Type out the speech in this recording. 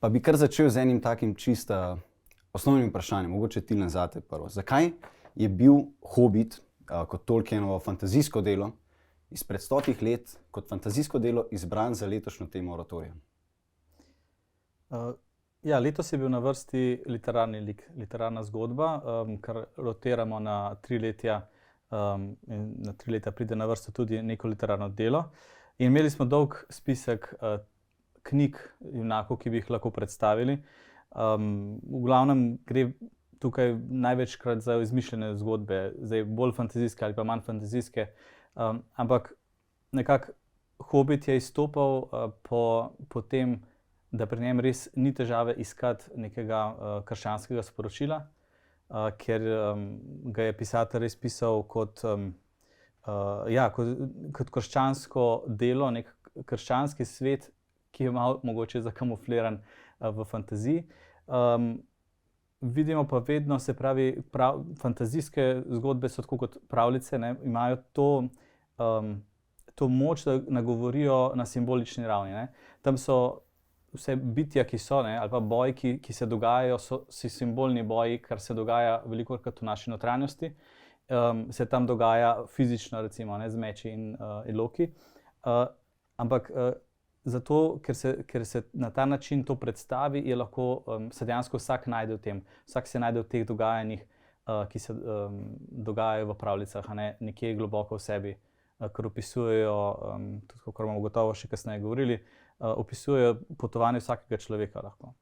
Pa bi kar začel z enim takim čisto osnovnim vprašanjem, mogoče Tilen zate prvo. Zakaj je bil Hobit kot Tolkienovo fantazijsko delo izpred 100 let kot fantazijsko delo izbran za letošnjo temo oratorija? Ja, letos je bil na vrsti literarni lik, literarna zgodba, ker rotiramo na 3 letja, in na 3 leta pride na vrsto tudi neko literarno delo. In imeli smo dolg spisek knjig, junakov, ki bi jih lahko predstavili. V glavnem gre tukaj največkrat za izmišljene zgodbe, zdaj bolj fantazijske ali pa manj fantazijske, ampak nekako Hobit je izstopal po tem, da pri njem res ni težave iskati nekega krščanskega sporočila, ker ga je pisatelj res pisal kot krščansko delo, nek krščanski svet, ki je malo mogoče zakamufliran v fantaziji. Vidimo pa vedno, se pravi, fantazijske zgodbe so tako kot pravljice, ne, imajo to moč, da nagovorijo na simbolični ravni, ne. Tam so vse bitja, ki so, ne, ali pa boji, ki se dogajajo, so simbolni boji, kar se dogaja velikokrat v naši notranjosti. Se tam dogaja fizično, recimo, ne, z meči in loki. Ampak zato, ker se na ta način to predstavi, je lahko se dejansko vsak najde v tem. Vsak se najde v teh dogajanjih, ki se dogajajo v pravljicah, a ne, nekje globoko v sebi, ker opisujejo, tudi kakor bomo gotovo še kasneje govorili, opisujejo potovanje vsakega človeka lahko.